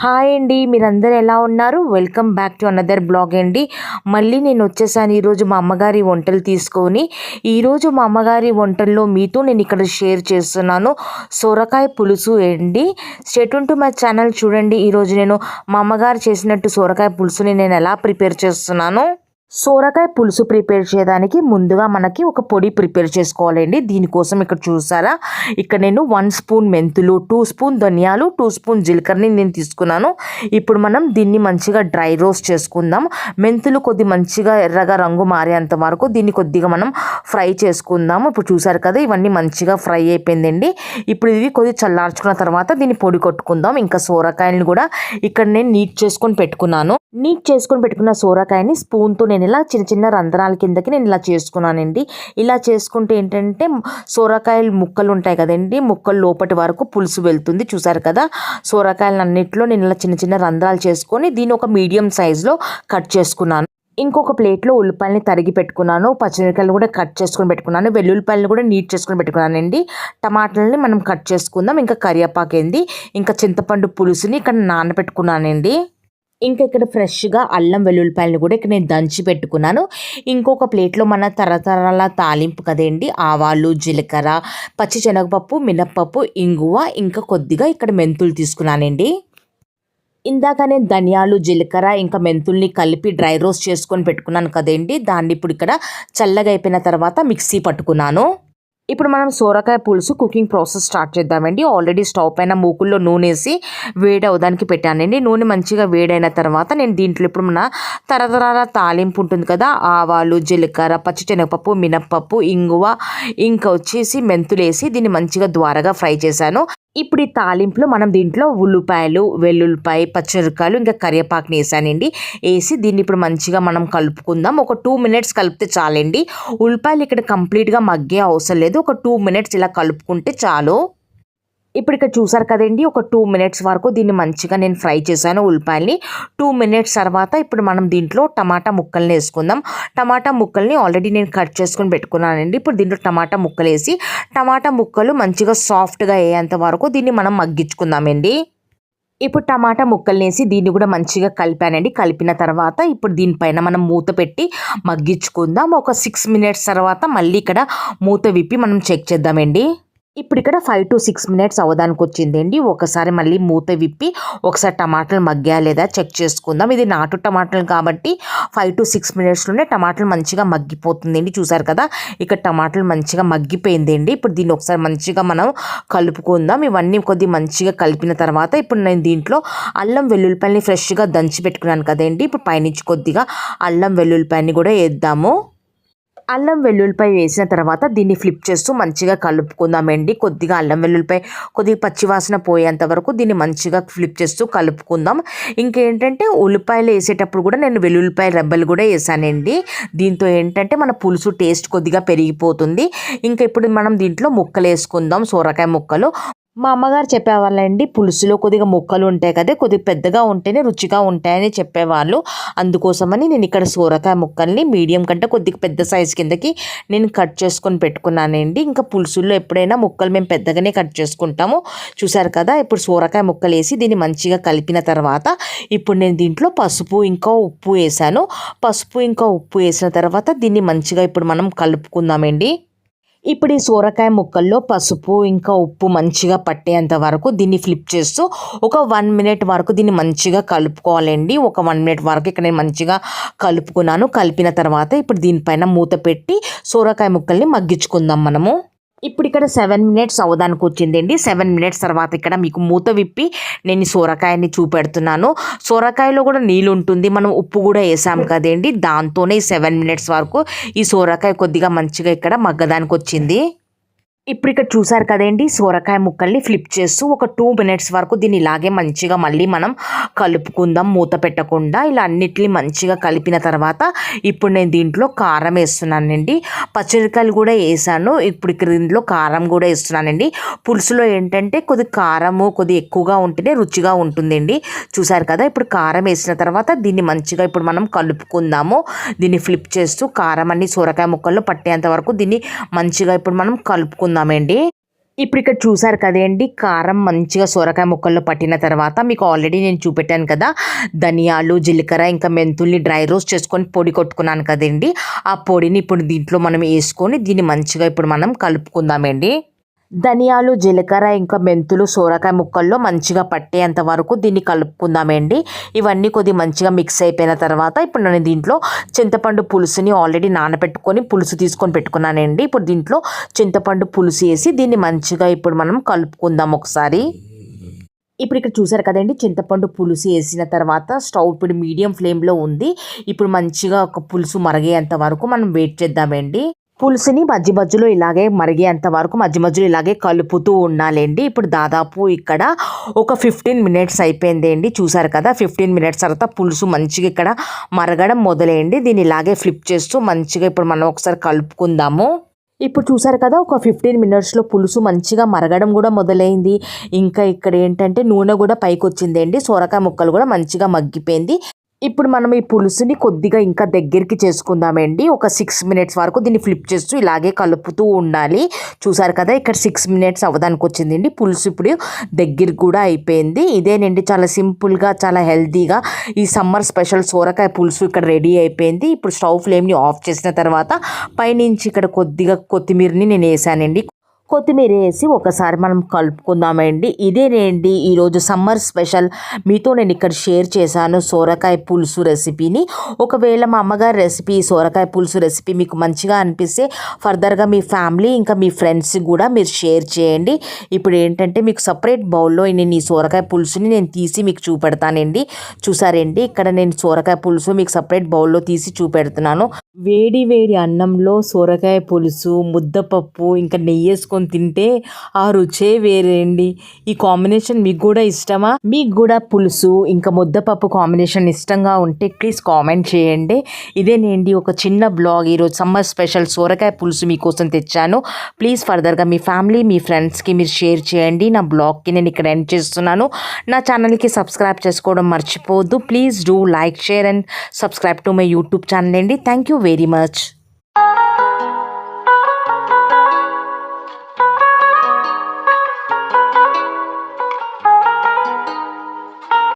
Hi అండి, మీరందరూ ఎలా ఉన్నారు? Welcome back to another blog అండి. మళ్ళీ నేను వచ్చేసాను ఈరోజు మా అమ్మగారి వంటలు తీసుకొని. ఈరోజు మా అమ్మగారి వంటల్లో మీతో నేను ఇక్కడ షేర్ చేస్తున్నాను సొరకాయ పులుసు అండి. స్టేట్ టు మై ఛానల్ చూడండి. ఈరోజు నేను మా అమ్మగారు చేసినట్టు సొరకాయ పులుసుని నేను ఎలా ప్రిపేర్ చేస్తున్నాను. సొరకాయ పులుసు ప్రిపేర్ చేయడానికి ముందుగా మనకి ఒక పొడి ప్రిపేర్ చేసుకోవాలండి. దీనికోసం ఇక్కడ చూసారా, ఇక్కడ నేను 1 స్పూన్ మెంతులు, 2 స్పూన్ ధనియాలు, 2 స్పూన్ జీలకర్రని నేను తీసుకున్నాను. ఇప్పుడు మనం దీన్ని మంచిగా డ్రై రోస్ట్ చేసుకుందాం. మెంతులు కొద్ది మంచిగా ఎర్రగా రంగు మారేంత వరకు దీన్ని కొద్దిగా మనం ఫ్రై చేసుకుందాము. ఇప్పుడు చూసారు కదా, ఇవన్నీ మంచిగా ఫ్రై అయిపోయిందండి. ఇప్పుడు ఇది కొద్ది చల్లార్చుకున్న తర్వాత దీన్ని పొడి కొట్టుకుందాం. ఇంకా సొరకాయని కూడా ఇక్కడ నేను నీట్ చేసుకొని పెట్టుకున్నాను. నీట్ చేసుకొని పెట్టుకున్న సొరకాయని స్పూన్తో నేను ఇలా చిన్న చిన్న రంధ్రాల కిందకి నేను ఇలా చేసుకున్నానండి. ఇలా చేసుకుంటే ఏంటంటే సొరకాయలు ముక్కలు ఉంటాయి కదండి, ముక్కలు లోపటి వరకు పులుసు వెళ్తుంది. చూసారు కదా, సొరకాయలు అన్నిట్లో నేను ఇలా చిన్న చిన్న రంధ్రాలు చేసుకొని దీన్ని ఒక మీడియం సైజులో కట్ చేసుకున్నాను. ఇంకొక ప్లేట్లో ఉల్లిపాయలని తరిగి పెట్టుకున్నాను, పచ్చిమిరపకాయలు కూడా కట్ చేసుకొని పెట్టుకున్నాను, వెల్లుల్లిపాయలు కూడా నీట్ చేసుకొని పెట్టుకున్నానండి. టమాటాలని మనం కట్ చేసుకుందాం. ఇంకా కరివేపాకు ఏంది, ఇంకా చింతపండు పులుసుని ఇక్కడ నానబెట్టుకున్నానండి. ఇంకా ఇక్కడ ఫ్రెష్గా అల్లం వెల్లుల్లిపాయలు కూడా ఇక్కడ నేను దంచి పెట్టుకున్నాను. ఇంకొక ప్లేట్లో మన తరతరాల తాలింపు కదండి, ఆవాలు, జీలకర్ర, పచ్చి శనగపప్పు, మినప్పప్పు, ఇంగువ, ఇంకా కొద్దిగా ఇక్కడ మెంతులు తీసుకున్నానండి. ఇందాక నేను ధనియాలు, జీలకర్ర ఇంకా మెంతుల్ని కలిపి డ్రై రోస్ట్ చేసుకొని పెట్టుకున్నాను కదండి, దాన్ని ఇప్పుడు ఇక్కడ చల్లగా అయిపోయిన తర్వాత మిక్సీ పట్టుకున్నాను. ఇప్పుడు మనం సొరకాయ పులుసు కుకింగ్ ప్రాసెస్ స్టార్ట్ చేద్దామండి. ఆల్రెడీ స్టవ్ పైన మూకుల్లో నూనె వేసి వేడి అవడానికి పెట్టానండి. నూనె మంచిగా వేడైన తర్వాత నేను దీంట్లో ఇప్పుడు మన తరతరాల తాలింపు ఉంటుంది కదా, ఆవాలు, జీలకర్ర, పచ్చిశనగపప్పు, మినప్పప్పు, ఇంగువ, ఇంకా వచ్చేసి మెంతులు వేసి దీన్ని మంచిగా ద్వారగా ఫ్రై చేశాను. ఇప్పుడు ఈ తాలింపులో మనం దీంట్లో ఉల్లిపాయలు, వెల్లుల్లిపాయ, పచ్చిమిరపకాయలు, ఇంకా కరివేపాకుని వేసానండి. వేసి దీన్ని ఇప్పుడు మంచిగా మనం కలుపుకుందాం. ఒక 2 మినిట్స్ కలిపితే చాలండి. ఉల్లిపాయలు ఇక్కడ కంప్లీట్గా మగ్గే అవసరం లేదు, ఒక 2 మినిట్స్ ఇలా కలుపుకుంటే చాలు. ఇప్పుడు ఇక్కడ చూసారు కదండి, ఒక 2 మినిట్స్ వరకు దీన్ని మంచిగా నేను ఫ్రై చేశాను ఉల్లిపాయల్ని. 2 మినిట్స్ తర్వాత ఇప్పుడు మనం దీంట్లో టమాటా ముక్కల్ని వేసుకుందాం. టమాటా ముక్కల్ని ఆల్రెడీ నేను కట్ చేసుకొని పెట్టుకున్నానండి. ఇప్పుడు దీంట్లో టమాటా ముక్కలు వేసి టమాటా ముక్కలు మంచిగా సాఫ్ట్గా అయ్యేంత వరకు దీన్ని మనం మగ్గించుకుందామండి. ఇప్పుడు టమాటా ముక్కల్ని వేసి దీన్ని కూడా మంచిగా కలిపానండి. కలిపిన తర్వాత ఇప్పుడు దీనిపైన మనం మూత పెట్టి మగ్గించుకుందాం. ఒక 6 మినిట్స్ తర్వాత మళ్ళీ ఇక్కడ మూత విప్పి మనం చెక్ చేద్దామండి. ఇప్పుడు ఇక్కడ 5 to 6 మినిట్స్ అవడానికి వచ్చిందండి. ఒకసారి మళ్ళీ మూత విప్పి ఒకసారి టమాటాలు మగ్గాయా లేదా చెక్ చేసుకుందాం. ఇది నాటు టమాటాలు కాబట్టి 5 to 6 మినిట్స్లోనే టమాటాలు మంచిగా మగ్గిపోతుందండి. చూసారు కదా, ఇక్కడ టమాటాలు మంచిగా మగ్గిపోయిందండి. ఇప్పుడు దీన్ని ఒకసారి మంచిగా మనం కలుపుకుందాం. ఇవన్నీ కొద్దిగా మంచిగా కలిపిన తర్వాత ఇప్పుడు నేను దీంట్లో అల్లం వెల్లుల్లిపాయని ఫ్రెష్గా దంచి పెట్టుకున్నాను కదండి, ఇప్పుడు పైనుంచి కొద్దిగా అల్లం వెల్లుల్లిపాయని కూడా వేద్దాము. అల్లం వెల్లుల్లిపాయ వేసిన తర్వాత దీన్ని ఫ్లిప్ చేస్తూ మంచిగా కలుపుకుందామండి. కొద్దిగా అల్లం వెల్లుల్లిపాయ కొద్దిగా పచ్చివాసన పోయేంత వరకు దీన్ని మంచిగా ఫ్లిప్ చేస్తూ కలుపుకుందాం. ఇంకేంటంటే ఉల్లిపాయలు వేసేటప్పుడు కూడా నేను వెల్లుల్లిపాయ రెబ్బలు కూడా వేసానండి. దీంతో ఏంటంటే మన పులుసు టేస్ట్ కొద్దిగా పెరిగిపోతుంది. ఇంకా ఇప్పుడు మనం దీంట్లో ముక్కలు వేసుకుందాం, సొరకాయ ముక్కలు. మా అమ్మగారు చెప్పేవాళ్ళండి, పులుసులో కొద్దిగా ముక్కలు ఉంటాయి కదా, కొద్దిగా పెద్దగా ఉంటేనే రుచిగా ఉంటాయని చెప్పేవాళ్ళు. అందుకోసమని నేను ఇక్కడ సొరకాయ ముక్కల్ని మీడియం కంటే కొద్దిగా పెద్ద సైజు కిందకి నేను కట్ చేసుకొని పెట్టుకున్నానండి. ఇంకా పులుసుల్లో ఎప్పుడైనా ముక్కలు మేము పెద్దగానే కట్ చేసుకుంటాము. చూసారు కదా, ఇప్పుడు సొరకాయ ముక్కలు వేసి దీన్ని మంచిగా కలిపిన తర్వాత ఇప్పుడు నేను దీంట్లో పసుపు ఇంకా ఉప్పు వేసాను. పసుపు ఇంకా ఉప్పు వేసిన తర్వాత దీన్ని మంచిగా ఇప్పుడు మనం కలుపుకుందామండి. ఇప్పుడు ఈ సొరకాయ ముక్కల్లో పసుపు ఇంకా ఉప్పు మంచిగా పట్టేంత వరకు దీన్ని ఫ్లిప్ చేస్తూ ఒక 1 మినిట్ వరకు దీన్ని మంచిగా కలుపుకోవాలండి. ఒక 1 మినిట్ వరకు ఇక్కడ నేను మంచిగా కలుపుకున్నాను. కలిపిన తర్వాత ఇప్పుడు దీనిపైన మూత పెట్టి సొరకాయ ముక్కల్ని మగ్గించుకుందాం మనము. ఇప్పుడు ఇక్కడ 7 మినిట్స్ అవడానికి వచ్చిందండి. 7 మినిట్స్ తర్వాత ఇక్కడ మీకు మూత విప్పి నేను సొరకాయని చూపెడుతున్నాను. సొరకాయలో కూడా నీళ్ళు ఉంటుంది, మనం ఉప్పు కూడా వేసాం కదండి, దాంతోనే 7 మినిట్స్ వరకు ఈ సొరకాయ కొద్దిగా మంచిగా ఇక్కడ మగ్గదానికి వచ్చింది. ఇప్పుడు ఇక్కడ చూసారు కదండి, సొరకాయ ముక్కల్ని ఫ్లిప్ చేస్తూ ఒక 2 మినిట్స్ వరకు దీన్ని ఇలాగే మంచిగా మళ్ళీ మనం కలుపుకుందాం మూత పెట్టకుండా. ఇలా అన్నిటిని మంచిగా కలిపిన తర్వాత ఇప్పుడు నేను దీంట్లో కారం వేస్తున్నానండి. పచ్చిమిరపకాయలు కూడా వేసాను. ఇప్పుడు ఇక్కడ దీంట్లో కారం కూడా వేస్తున్నానండి. పులుసులో ఏంటంటే కొద్ది కారము కొద్ది ఎక్కువగా ఉంటేనే రుచిగా ఉంటుందండి. చూసారు కదా, ఇప్పుడు కారం వేసిన తర్వాత దీన్ని మంచిగా ఇప్పుడు మనం కలుపుకుందాము. దీన్ని ఫ్లిప్ చేస్తూ కారం అన్ని సొరకాయ ముక్కల్లో పట్టేంత వరకు దీన్ని మంచిగా ఇప్పుడు మనం కలుపుకుందామండి. ఇప్పుడు ఇక్కడ చూసారు కదండి, కారం మంచిగా సొరకాయ ముక్కల్లో పట్టిన తర్వాత మీకు ఆల్రెడీ నేను చూపెట్టాను కదా, ధనియాలు, జీలకర్ర ఇంకా మెంతుల్ని డ్రై రోస్ట్ చేసుకొని పొడి కొట్టుకున్నాను కదండి. ఆ పొడిని ఇప్పుడు దీంట్లో మనం వేసుకొని దీన్ని మంచిగా ఇప్పుడు మనం కలుపుకుందామండి. ధనియాలు, జీలకర్ర ఇంకా మెంతులు సోరకాయ ముక్కల్లో మంచిగా పట్టేంత వరకు దీన్ని కలుపుకుందామండి. ఇవన్నీ కొద్దిగా మంచిగా మిక్స్ అయిపోయిన తర్వాత ఇప్పుడు నేను దీంట్లో చింతపండు పులుసుని ఆల్రెడీ నానబెట్టుకొని పులుసు తీసుకొని పెట్టుకున్నానండి. ఇప్పుడు దీంట్లో చింతపండు పులుసు వేసి దీన్ని మంచిగా ఇప్పుడు మనం కలుపుకుందాం ఒకసారి. ఇప్పుడు ఇక్కడ చూసారు కదండి, చింతపండు పులుసు వేసిన తర్వాత స్టవ్ ఇప్పుడు మీడియం ఫ్లేమ్లో ఉంది. ఇప్పుడు మంచిగా ఒక పులుసు మరిగేంత వరకు మనం వెయిట్ చేద్దామండి. పులుసుని మధ్యలో ఇలాగే మరిగేంత వరకు మధ్యలో ఇలాగే కలుపుతూ ఉండాలండి. ఇప్పుడు దాదాపు ఇక్కడ ఒక 15 మినిట్స్ అయిపోయిందండి. చూసారు కదా, 15 మినిట్స్ తర్వాత పులుసు మంచిగా ఇక్కడ మరగడం మొదలైంది. దీన్ని ఇలాగే ఫ్లిప్ చేస్తూ మంచిగా ఇప్పుడు మనం ఒకసారి కలుపుకుందాము. ఇప్పుడు చూసారు కదా, ఒక 15 మినిట్స్లో పులుసు మంచిగా మరగడం కూడా మొదలైంది. ఇంకా ఇక్కడ ఏంటంటే నూనె కూడా పైకి వచ్చిందండి. సొరకాయ ముక్కలు కూడా మంచిగా మగ్గిపోయింది. ఇప్పుడు మనం ఈ పులుసుని కొద్దిగా ఇంకా దగ్గరికి చేసుకుందామండి. ఒక 6 మినిట్స్ వరకు దీన్ని ఫ్లిప్ చేస్తూ ఇలాగే కలుపుతూ ఉండాలి. చూసారు కదా, ఇక్కడ 6 మినిట్స్ అవ్వడానికి వచ్చిందండి. పులుసు ఇప్పుడు దగ్గరికి కూడా అయిపోయింది. ఇదేనండి, చాలా సింపుల్గా చాలా హెల్తీగా ఈ సమ్మర్ స్పెషల్ సోరకాయ పులుసు ఇక్కడ రెడీ అయిపోయింది. ఇప్పుడు స్టవ్ ఫ్లేమ్ని ఆఫ్ చేసిన తర్వాత పైనుంచి ఇక్కడ కొద్దిగా కొత్తిమీరని నేను వేసానండి. కొత్తిమీర వేసి ఒకసారి మనం కలుపుకుందామండి. ఇదేనండి ఈరోజు సమ్మర్ స్పెషల్ మీతో నేను ఇక్కడ షేర్ చేశాను సోరకాయ పులుసు రెసిపీని. ఒకవేళ మా అమ్మగారి రెసిపీ సోరకాయ పులుసు రెసిపీ మీకు మంచిగా అనిపిస్తే ఫర్దర్గా మీ ఫ్యామిలీ ఇంకా మీ ఫ్రెండ్స్ కూడా మీరు షేర్ చేయండి. ఇప్పుడు ఏంటంటే మీకు సపరేట్ బౌల్లో నేను ఈ సోరకాయ పులుసుని నేను తీసి మీకు చూపెడతానండి. చూసారండి, ఇక్కడ నేను సోరకాయ పులుసు మీకు సపరేట్ బౌల్లో తీసి చూపెడుతున్నాను. వేడి వేడి అన్నంలో సోరకాయ పులుసు, ముద్దపప్పు ఇంకా నెయ్యి వేసుకొని తింటే ఆ రుచే వేరే అండి. ఈ కాంబినేషన్ మీకు కూడా ఇష్టమా? మీకు కూడా పులుసు ఇంకా ముద్దపప్పు కాంబినేషన్ ఇష్టంగా ఉంటే ప్లీజ్ కామెంట్ చేయండి. ఇదేనండి ఒక చిన్న బ్లాగ్. ఈరోజు సమ్మర్ స్పెషల్ సోరకాయ పులుసు మీకోసం తెచ్చాను. ప్లీజ్ ఫర్దర్గా మీ ఫ్యామిలీ మీ ఫ్రెండ్స్కి మీరు షేర్ చేయండి. నా బ్లాగ్కి నేను ఇక్కడ ఎండ్ చేస్తున్నాను. నా ఛానల్కి సబ్స్క్రైబ్ చేసుకోవడం మర్చిపోవద్దు. Please do like, share and subscribe to my YouTube channel అండి. Thank you very much.